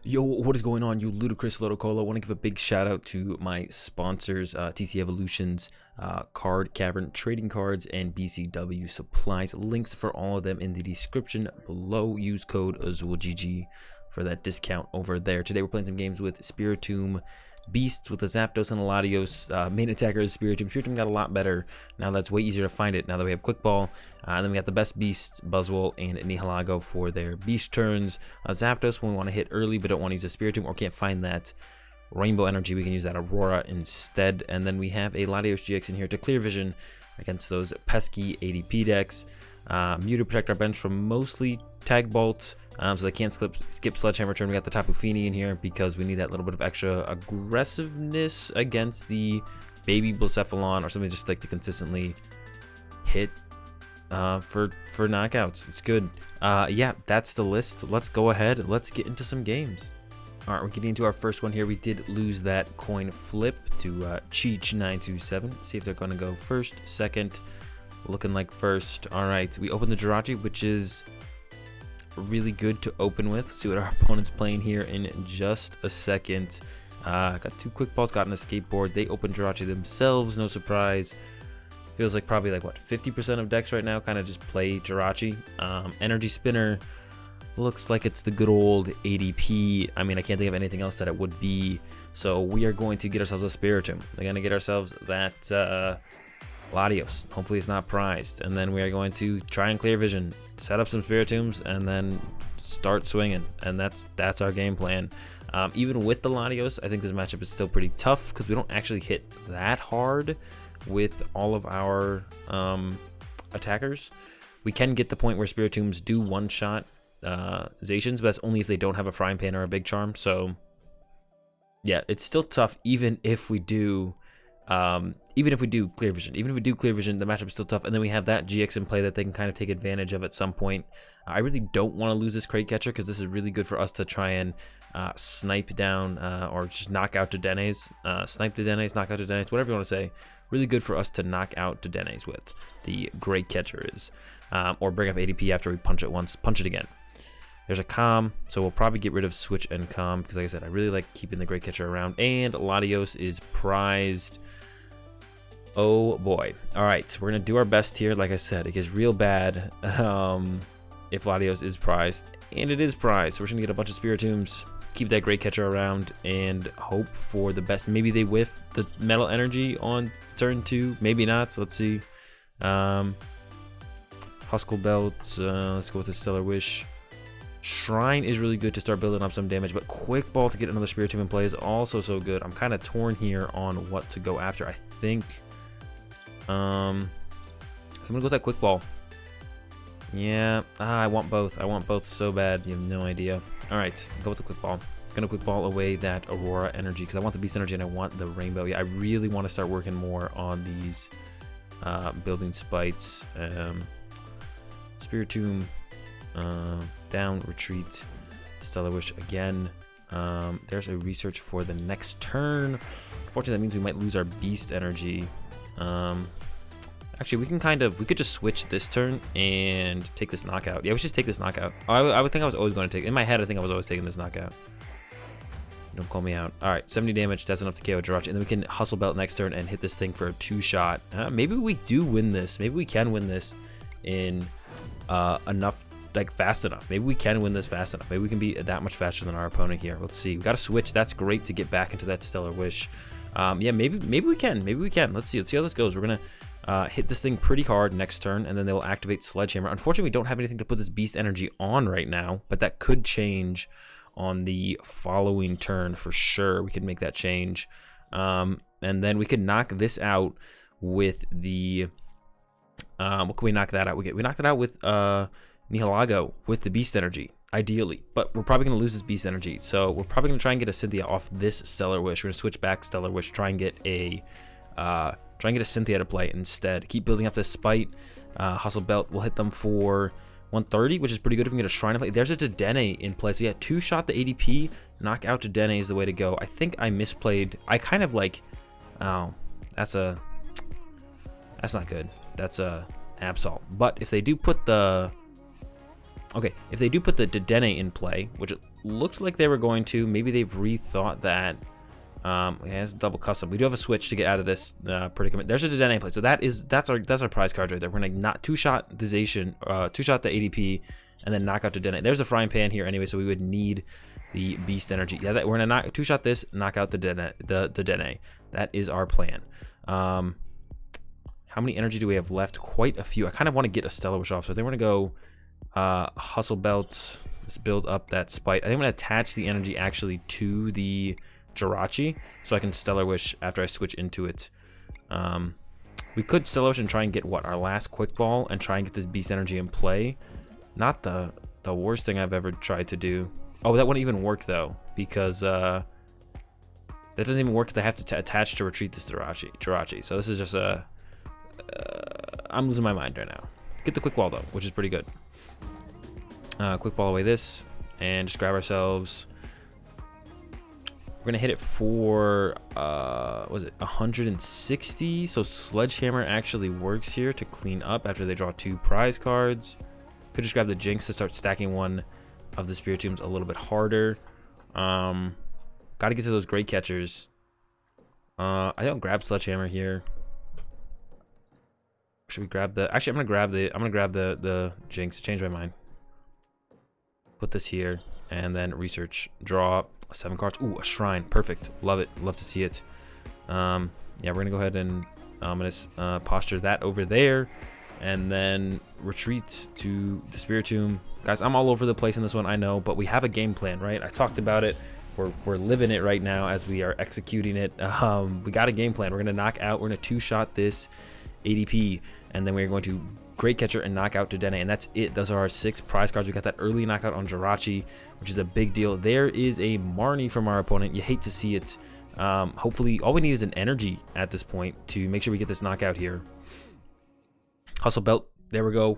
Yo, what is going on, you ludicrous Lotocolo? I want to give a big shout out to my sponsors, TC Evolutions, Card Cavern Trading Cards, and BCW Supplies. Links for all of them in the description below. Use code AzulGG for that discount over there. Today we're playing some games with Spiritomb Beasts with a Zapdos and a Latios. Main attacker is Spiritomb. Spiritomb got a lot better. Now that's way easier to find it now that we have Quick Ball. And then we got the best beasts, Buzzwole and Nihilego for their beast turns. Zapdos when we want to hit early but don't want to use a Spiritomb or can't find that Rainbow Energy, we can use that Aurora instead. And then we have a Latios-GX in here to clear vision against those pesky ADP decks. Mew to protect our bench from mostly Tag Bolt, so they can't skip Sledgehammer turn. We got the Tapu Fini in here because we need that little bit of extra aggressiveness against the baby Blacephalon or something, just like to consistently hit for knockouts. It's good. Yeah, that's the list. Let's go ahead. Let's get into some games. All right, we're getting into our first one here. We did lose that coin flip to Cheech927. See if they're going to go first, second. Looking like first. All right, we open the Jirachi, which is really good to open with. See what our opponent's playing here in just a second. Got two quick balls, got an escape board. They open Jirachi themselves, no surprise. Feels like probably like what, 50% of decks right now kind of just play Jirachi. Energy Spinner looks like it's the good old ADP. I mean, I can't think of anything else that it would be. So we are going to get ourselves a Spiritomb. We're going to get ourselves that Latios. Hopefully it's not prized, and then we are going to try and clear vision, set up some Spiritombs, and then start swinging. And that's our game plan. Even with the Latios, I think this matchup is still pretty tough because we don't actually hit that hard with all of our attackers. We can get the point where Spiritombs do one-shot Zacians, but that's only if they don't have a Frying Pan or a Big Charm. So yeah, it's still tough even if we do clear vision. Even if we do clear vision, the matchup is still tough. And then we have that GX in play that they can kind of take advantage of at some point. I really don't want to lose this Great Catcher because this is really good for us to try and snipe down or just knock out Dedennes. Snipe Dedennes, knock out Dedennes, whatever you want to say. Really good for us to knock out Dedennes with. The Great Catcher is. Or bring up ADP after we punch it once, punch it again. There's a Calm, so we'll probably get rid of Switch and Calm because, like I said, I really like keeping the Great Catcher around. And Latios is prized. Oh boy. All right, so we're gonna do our best here. Like I said, it gets real bad if Latios is prized, and it is prized. So we're gonna get a bunch of Spiritombs, keep that Great Catcher around, and hope for the best. Maybe they whiff the Metal Energy on turn 2, maybe not. So let's see. Hustle Belt. Let's go with the Stellar Wish. Shrine is really good to start building up some damage, but Quick Ball to get another Spiritomb in play is also so good. I'm kind of torn here on what to go after. I think I'm gonna go with that Quick Ball. Yeah, I want both. I want both so bad. You have no idea. All right, go with the Quick Ball. Gonna Quick Ball away that Aurora Energy because I want the Beast Energy and I want the Rainbow. Yeah, I really want to start working more on these building spites. Spiritomb, down, retreat, Stellar Wish again. There's a research for the next turn. Unfortunately, that means we might lose our Beast Energy. Actually, we could just switch this turn and take this knockout. Yeah, we should just take this knockout. I would think I was always going to take, in my head, I think I was always taking this knockout. Don't call me out. All right, 70 damage, that's enough to KO Jirachi, and then we can Hustle Belt next turn and hit this thing for a 2-shot. Maybe we do win this. Maybe we can win this in enough, like fast enough. Maybe we can win this fast enough. Maybe we can be that much faster than our opponent here. Let's see. We got to switch. That's great to get back into that Stellar Wish. Yeah, maybe we can. Maybe we can. Let's see how this goes. We're gonna hit this thing pretty hard next turn, and then they'll activate Sledgehammer. Unfortunately, we don't have anything to put this Beast Energy on right now, but that could change on the following turn for sure. We could make that change, and then we could knock this out with the. What can we knock that out? We knocked it out with Nihilego with the Beast Energy, ideally, but we're probably going to lose this Beast Energy, so we're probably going to try and get a Cynthia off this Stellar Wish. We're going to switch back Stellar Wish, try and get a Cynthia to play instead. Keep building up this Spite. Hustle Belt will hit them for 130, which is pretty good if we can get a Shrine of Punishment. There's a Dedenne in play, so yeah, 2-shot the ADP, knock out Dedenne is the way to go. I think I misplayed. I kind of like, oh, that's not good. That's a Absol. But if they do put the, okay, if they do put the Dedenne in play, which it looked like they were going to. Maybe they've rethought that. Yeah, it's double custom. We do have a switch to get out of this predicament. There's a Dedenne play. So that's our prize card right there. We're gonna not two-shot the Zacian, two-shot the ADP, and then knock out Dedenne. There's a frying pan here anyway, so we would need the Beast Energy. Yeah, we're gonna two-shot this, knock out the Dedenne. That is our plan. How many energy do we have left? Quite a few. I kind of want to get a Stellar Wish off, so I think we're gonna go Hustle Belt. Let's build up that Spite. I think I'm gonna attach the energy actually to the Jirachi, so I can Stellar Wish after I switch into it. We could Stellar Wish and try and get what, our last Quick Ball, and try and get this Beast Energy in play. Not the worst thing I've ever tried to do. Oh, that wouldn't even work though, because that doesn't even work because I have to attach to retreat this Jirachi. So this is just I'm losing my mind right now. Get the Quick Ball though, which is pretty good. Quick Ball away this, and just grab ourselves. We're gonna hit it for was it 160? So Sledgehammer actually works here to clean up after they draw 2 prize cards. Could just grab the Jynx to start stacking one of the Spiritombs a little bit harder. Got to get to those Great Catchers. I don't grab Sledgehammer here. Should we grab the? Actually, I'm gonna grab the Jynx. Change my mind. Put this here and then research. Draw 7 cards. Ooh, a Shrine. Perfect. Love it. Love to see it. Yeah, we're gonna go ahead and I'm gonna posture that over there, and then retreat to the Spiritomb. Guys, I'm all over the place in this one, I know, but we have a game plan, right? I talked about it. We're living it right now as we are executing it. We got a game plan. We're gonna knock out. We're gonna two-shot this ADP, and then we're going to Great Catcher and knock out Dedenne, and that's it. Those are our 6 prize cards. We got that early knockout on Jirachi, which is a big deal. There is a Marnie from our opponent. You hate to see it. Hopefully, all we need is an energy at this point to make sure we get this knockout here. Hustle Belt. There we go.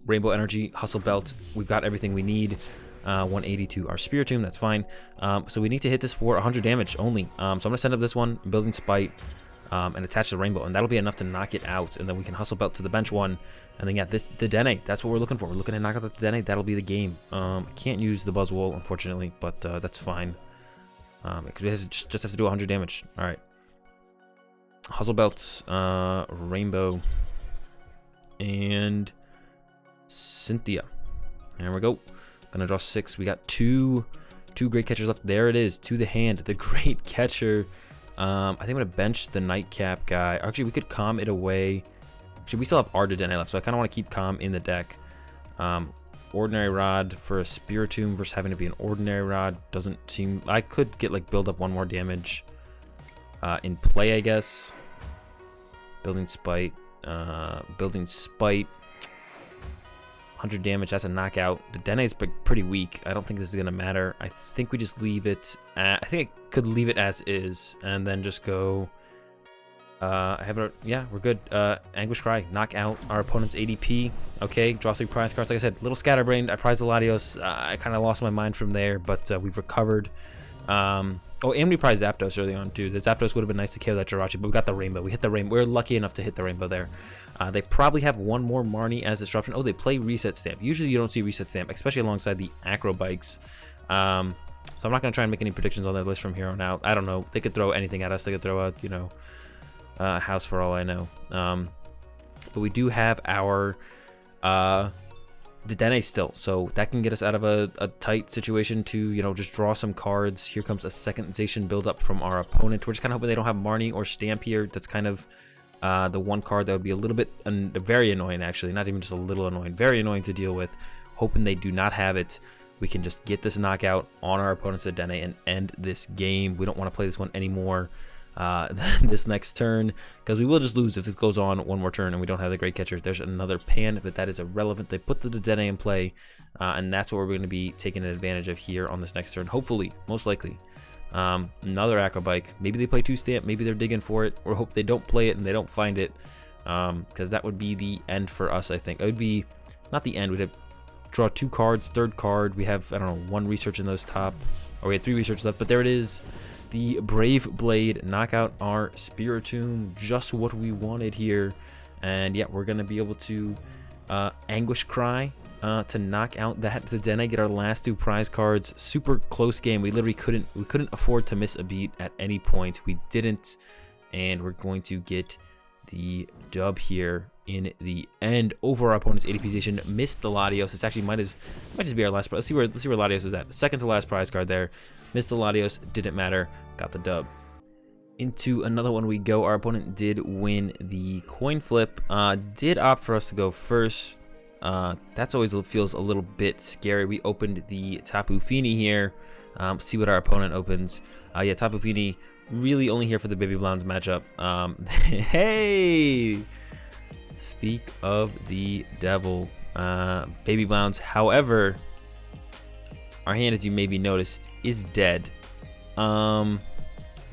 Rainbow Energy, Hustle Belt. We've got everything we need. 180 to our Spiritomb. That's fine. So we need to hit this for 100 damage only. So I'm going to send up this one, building Spite, and attach the Rainbow, and that'll be enough to knock it out, and then we can Hustle Belt to the bench one, and then yeah, this Dedenne, that's what we're looking for. We're looking to knock out the Dedenne. That'll be the game. I can't use the Buzzwole, unfortunately, but that's fine. We just have to do 100 damage. All right. Hustle Belt, Rainbow, and Cynthia. There we go. Gonna draw 6. We got two Great Catchers left. There it is, to the hand, the Great Catcher. I think I'm gonna bench the Nightcap guy. Actually, we could calm it away. Actually, we still have our Dedenne left, so I kind of want to keep calm in the deck. Ordinary Rod for a Spiritomb versus having to be an Ordinary Rod doesn't seem. I could get like build up 1 more damage in play, I guess. Building Spite. 100 damage, that's a knockout. The Dedenne is pretty weak. I don't think this is gonna matter. I think we just leave it I think I could leave it as is and then just go yeah, we're good. Anguish Cry, knock out our opponent's ADP. Okay, draw 3 prize cards. Like I said, a little scatterbrained. I prized the Latios. I kind of lost my mind from there, but we've recovered. Oh, and we prized Zapdos early on too. The Zapdos would have been nice to KO that Jirachi, but we got the Rainbow. We hit the Rainbow. We're lucky enough to hit the Rainbow there. They probably have 1 more Marnie as disruption. Oh, they play Reset Stamp. Usually you don't see Reset Stamp, especially alongside the Acro Bikes. So I'm not going to try and make any predictions on that list from here on out. I don't know. They could throw anything at us. They could throw out, you know, a house for all I know. But we do have our Dedenne still, so that can get us out of a tight situation to, you know, just draw some cards. Here comes a second Zacian build up from our opponent. We're just kind of hoping they don't have Marnie or Stamp here. That's kind of the one card that would be a little bit very annoying, actually. Not even just a little annoying, very annoying to deal with. Hoping they do not have it. We can just get this knockout on our opponent's Dedenne and end this game. We don't want to play this one anymore this next turn, because we will just lose if this goes on 1 more turn and we don't have the Great Catcher. There's another pan, but that is irrelevant. They put the Dedenne in play, and that's what we're going to be taking advantage of here on this next turn. Hopefully, most likely. Another Acro Bike. Maybe they play 2 Stamp. Maybe they're digging for it, or hope they don't play it and they don't find it, because that would be the end for us, I think. It would be not the end. We'd have draw 2 cards. 3rd card, we have, I don't know, 1 research in those top, or we had 3 research left, but there it is. The Brave Blade, knock out our Spiritomb, just what we wanted here. And yeah, we're gonna be able to Anguish Cry to knock out that Dedenne, get our last 2 prize cards. Super close game. We literally couldn't afford to miss a beat at any point. We didn't, and we're going to get the dub here in the end over our opponent's ADP station. Missed the Latios. It's actually might just be our last prize. Let's see where Latios is at. Second to last prize card there. Missed the Latios. Didn't matter. Got the dub. Into another one we go. Our opponent did win the coin flip. Did opt for us to go first. That's always feels a little bit scary. We opened the Tapu Fini here. See what our opponent opens. Yeah, Tapu Fini really only here for the Baby Blondes matchup. Hey, speak of the devil, Baby Blondes. However, our hand, as you maybe noticed, is dead.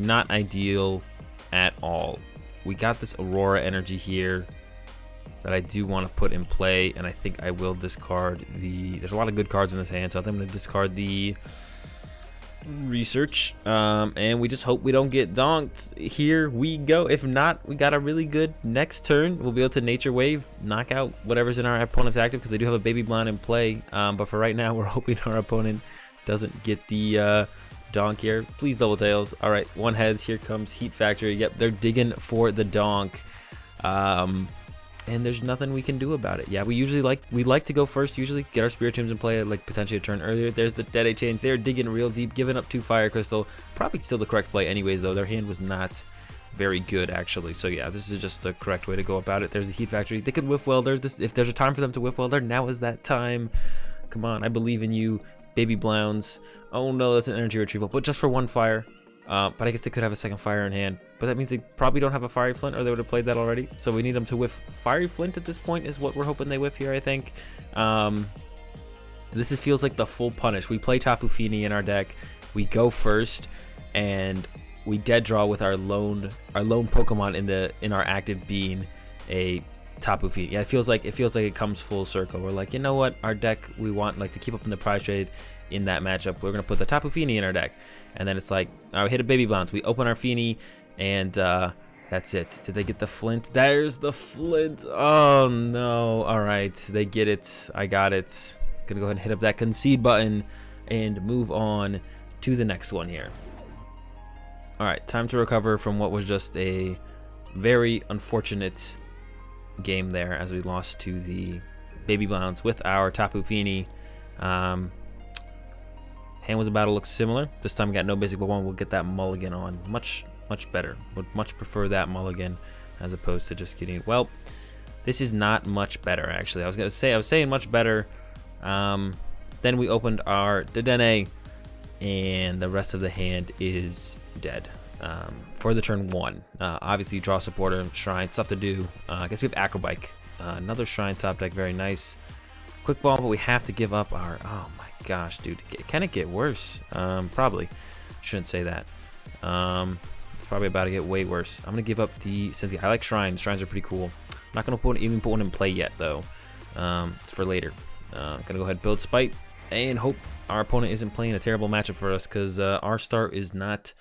Not ideal at all. We got this Aurora Energy here that I do want to put in play, and I think I will discard the... There's a lot of good cards in this hand, so I think I'm going to discard the Research, and we just hope we don't get donked. Here we go. If not, we got a really good next turn. We'll be able to Nature Wave, knock out whatever's in our opponent's active, because they do have a Baby Blonde in play, but for right now, we're hoping our opponent doesn't get the donk here. Please double tails. All right, 1 heads. Here comes Heat Factory. Yep, they're digging for the donk. And there's nothing we can do about it. Yeah, we like to go first, usually get our Spiritombs in play, like potentially a turn earlier. There's the Dedenne chains. They're digging real deep, giving up 2 Fire Crystal. Probably still the correct play anyways, though. Their hand was not very good, actually. So yeah, this is just the correct way to go about it. There's the Heat Factory. They could Whiff Welder. If there's a time for them to Whiff Welder, now is that time. Come on, I believe in you, Baby Blondes. Oh no, that's an energy retrieval, but just for 1 fire. But I guess they could have a second fire in hand. But that means they probably don't have a Fiery Flint, or they would have played that already. So we need them to whiff Fiery Flint at this point is what we're hoping they whiff here, I think. This feels like the full punish. We play Tapu Fini in our deck. We go first, and we dead draw with our lone Pokemon in our active being a Tapu Fini. Yeah, it feels like it comes full circle. We're like, you know what? Our deck, we want like to keep up in the prize trade. In that matchup, we're gonna put the Tapu Fini in our deck, and then it's like, all right, we hit a Baby Blondes, we open our Fini, and that's it. Did they get the Flint? There's the Flint. Oh no. All right, they get it. I got it. Gonna go ahead and hit up that concede button and move on to the next one here. All right, time to recover from what was just a very unfortunate game there, as we lost to the Baby Blondes with our Tapu Fini. Hand was about to look similar. This time we got no basic, but we'll get that mulligan on. Much better. Would much prefer that mulligan as opposed to just getting... Well, this is not much better, actually. I was saying much better. Then we opened our Dedenne, and the rest of the hand is dead for the turn 1. Obviously, draw supporter, Shrine, stuff to do. I guess we have Acro Bike. Another Shrine top deck, very nice. Quick Ball, but we have to give up our... Oh my gosh, dude, can it get worse? Probably. Shouldn't say that. It's probably about to get way worse. I'm gonna give up the Cynthia. I like Shrines. Shrines are pretty cool. I'm not gonna even put one in play yet, though. It's for later. Gonna go ahead and build Spite and hope our opponent isn't playing a terrible matchup for us, because our start is not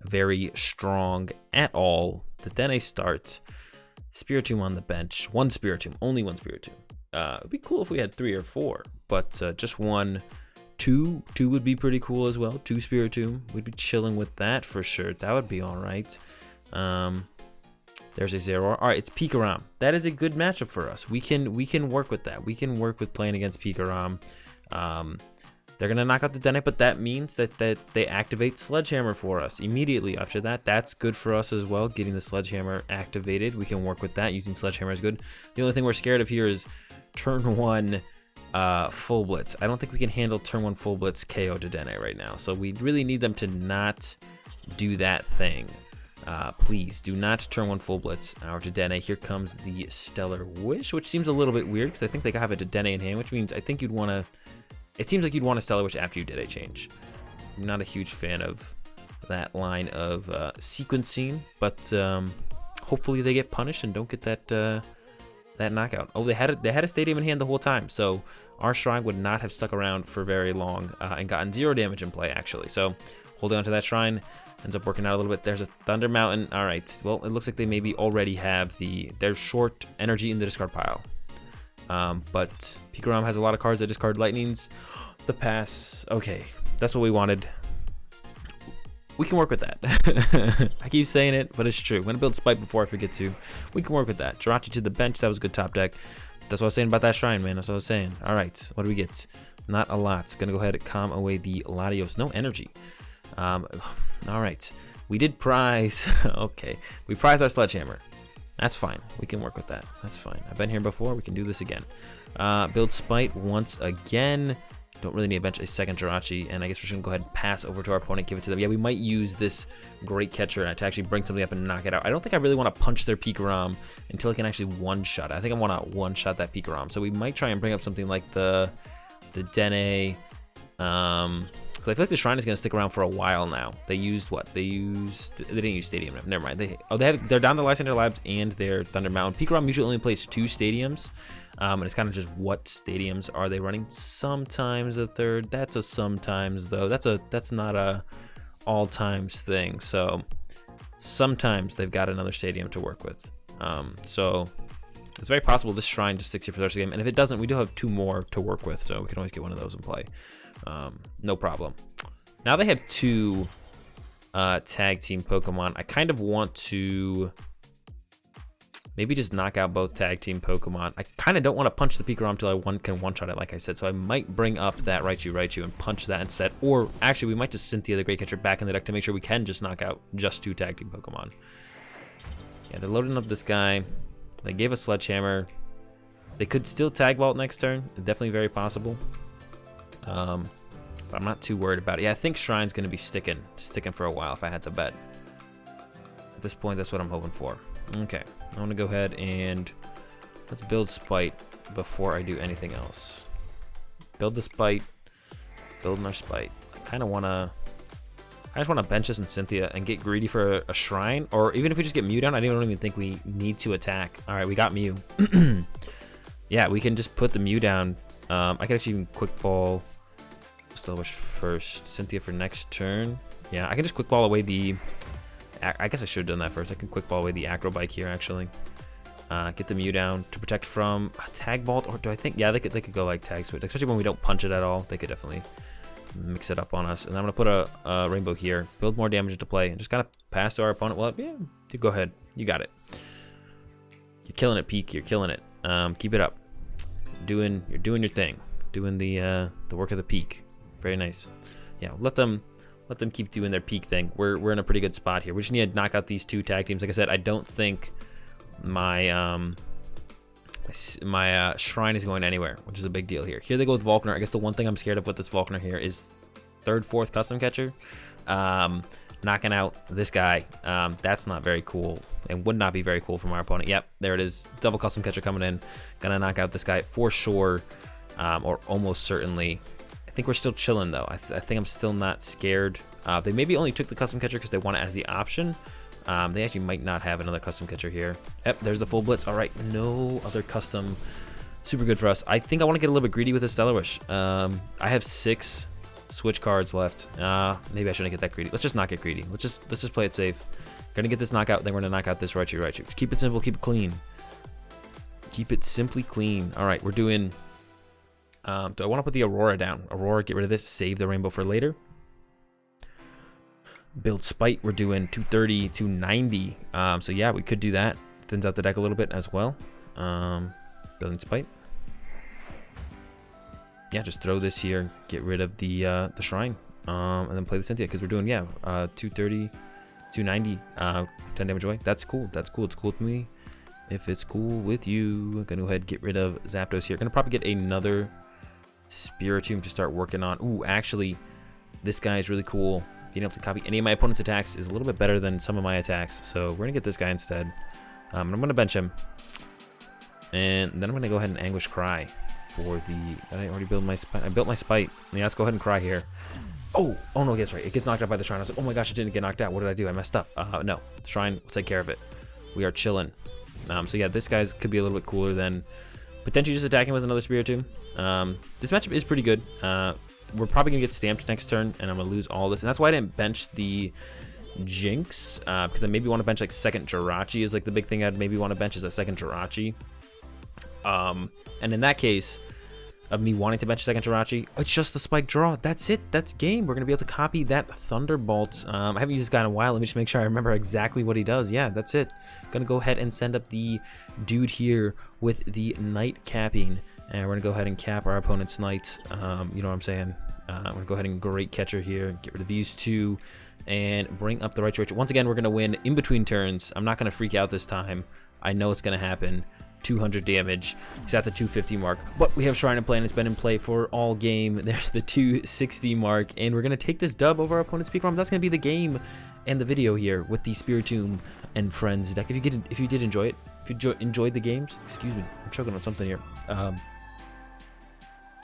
very strong at all. The Dedenne starts. Spiritomb on the bench. 1 Spiritomb. Only 1 Spiritomb. It'd be cool if we had 3 or 4, but just 1. 2 would be pretty cool as well. 2 Spiritomb. We'd be chilling with that for sure. That would be all right. There's a 0. All right, it's Pikarom. That is a good matchup for us. We can work with that. We can work with playing against Pikarom. They're gonna knock out the Dedenne, but that means that they activate Sledgehammer for us immediately after that. That's good for us as well. Getting the Sledgehammer activated, we can work with that. Using Sledgehammer is good. The only thing we're scared of here is turn 1 full blitz. I don't think we can handle turn 1 full blitz KO Dedenne right now. So we really need them to not do that thing. Please do not turn 1 full blitz our Dedenne. Here comes the Stellar Wish, which seems a little bit weird because I think they have a Dedenne in hand, which means I think you'd want to... It seems like you'd want a Stellar Wish after you did a change. I'm not a huge fan of that line of sequencing, but hopefully they get punished and don't get that knockout. Oh, they had a Stadium in hand the whole time, so our Shrine would not have stuck around for very long and gotten 0 damage in play, actually. So holding on to that Shrine ends up working out a little bit. There's a Thunder Mountain. All right, well, it looks like they maybe already have their short energy in the discard pile. But Pikarom has a lot of cards that discard lightnings. The pass, okay, that's what we wanted. We can work with that. I keep saying it, but it's true. I'm gonna build Spike before I forget to. We can work with that. Jirachi to the bench, that was a good top deck. That's what I was saying about that shrine, man. That's what I was saying. All right, what do we get? Not a lot. Gonna go ahead and calm away the Latios. No energy. All right, we did prize. Okay, we prized our Sledgehammer. That's fine. We can work with that. That's fine. I've been here before. We can do this again. Build Spite once again. Don't really need to bench a second Jirachi, and I guess we're just gonna go ahead and pass over to our opponent, give it to them. Yeah, we might use this Great Catcher to actually bring something up and knock it out. I don't think I really want to punch their Pikarom until I can actually one-shot it. I think I want to one-shot that Pikarom. So we might try and bring up something like the Dedenne. Because I feel like the Shrine is gonna stick around for a while now. They used what? They didn't use Stadium. Never mind. They're down the Lysander Labs and their Thunder Mountain. Pikarom usually only plays 2 stadiums. And it's kind of just what stadiums are they running? Sometimes a third. That's a sometimes though. That's not a all times thing. So sometimes they've got another stadium to work with. So it's very possible this Shrine just sticks here for the rest of the game. And if it doesn't, we do have 2 more to work with, so we can always get one of those in play. No problem. Now they have 2 tag team Pokemon. I kind of want to maybe just knock out both tag team Pokemon. I kind of don't want to punch the Pikarom until I can one-shot it, like I said. So I might bring up that Raichu and punch that instead. Or actually, we might just Cynthia the Great Catcher back in the deck to make sure we can just knock out just 2 tag team Pokemon. Yeah, they're loading up this guy. They gave us Sledgehammer. They could still Tag Vault next turn. Definitely very possible. But I'm not too worried about it. Yeah, I think Shrine's going to be sticking for a while if I had to bet. At this point, that's what I'm hoping for. Okay, I want to go ahead and let's build Spite before I do anything else. Build the Spite, building our Spite. I just want to bench this in Cynthia and get greedy for a Shrine, or even if we just get Mew down, I don't even think we need to attack. All right, we got Mew. Yeah, we can just put the Mew down. I could actually even Quick Ball Stillwish first, Cynthia for next turn. Yeah, I can just Quick Ball away the... I guess I should have done that first. I can Quick Ball away the Acro Bike here, actually. Get the Mew down to protect from Tag Vault, or do I think... Yeah, they could go like Tag Switch, especially when we don't punch it at all. They could definitely mix it up on us. And I'm going to put a Rainbow here, build more damage into play, and just kind of pass to our opponent. Well, yeah, you go ahead. You got it. You're killing it, Peak. You're killing it. Keep it up. You're doing your thing. Doing the work of the Peak. Very nice. Yeah, let them keep doing their Peak thing. We're in a pretty good spot here. We just need to knock out these 2 tag teams. Like I said, I don't think my Shrine is going anywhere, which is a big deal here. Here they go with Volkner. I guess the one thing I'm scared of with this Volkner here is 3rd, 4th Custom Catcher. Knocking out this guy. That's not very cool, and would not be very cool from our opponent. Yep, there it is. Double Custom Catcher coming in. Gonna knock out this guy for sure, or almost certainly. I think we're still chilling though. I think I'm still not scared. They maybe only took the Custom Catcher because they want it as the option. They actually might not have another Custom Catcher here. Yep, there's the full blitz. All right, no other custom. Super good for us. I think I want to get a little bit greedy with this Stellar Wish. I have 6 switch cards left. Maybe I shouldn't get that greedy. Let's just not get greedy. Let's just play it safe. Gonna get this knockout, then we're gonna knock out this Raichu. Just keep it simple, keep it clean. Keep it simply clean. All right, we're doing... do I want to put the Aurora down? Aurora, get rid of this, save the Rainbow for later. Build Spite, we're doing 230, 290. So yeah, we could do that. Thins out the deck a little bit as well. Building Spite. Yeah, just throw this here, get rid of the Shrine, and then play the Cynthia, because we're doing, 230, 290, 10 damage away. That's cool. That's cool. It's cool with me. If it's cool with you, I'm gonna go ahead and get rid of Zapdos here. Gonna probably get another Spiritomb to start working on. Ooh, actually, this guy is really cool. Being able to copy any of my opponent's attacks is a little bit better than some of my attacks. So we're gonna get this guy instead. And I'm gonna bench him. And then I'm gonna go ahead and Anguish Cry for the... Did I already build my Spite? I built my Spite. Yeah, let's go ahead and Cry here. Oh no, that's right. It gets knocked out by the Shrine. I was like, oh my gosh, it didn't get knocked out. What did I do? I messed up. No, the Shrine will take care of it. We are chilling. So yeah, this guy's could be a little bit cooler than potentially just attacking with another Spiritomb. This matchup is pretty good. We're probably gonna get stamped next turn, and I'm gonna lose all this. And that's why I didn't bench the Jynx, because I maybe want to bench like second Jirachi is like the big thing I'd maybe want to bench is a second Jirachi. And in that case of me wanting to bench second Jirachi, it's just the spike draw. That's it. That's game. We're going to be able to copy that Thunderbolt. I haven't used this guy in a while. Let me just make sure I remember exactly what he does. Yeah, that's it. Going to go ahead and send up the dude here with the Knight capping. And we're going to go ahead and cap our opponent's Knight. You know what I'm saying? I'm going to go ahead and Great Catcher here. Get rid of these two. And bring up the right Jirachi. Once again, we're going to win in between turns. I'm not going to freak out this time. I know it's going to happen. 200 damage. He's at the 250 mark, but we have Shrine of Punishment. It's been in play for all game. There's the 260 mark, and we're gonna take this dub over our opponent's peak ROM. That's gonna be the game and the video here with the Spiritomb and Friends deck. If you did enjoy it, if you enjoyed the games, excuse me, I'm choking on something here.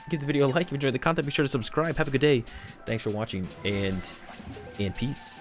Give the video a like if you enjoyed the content. Be sure to subscribe. Have a good day. Thanks for watching, and peace.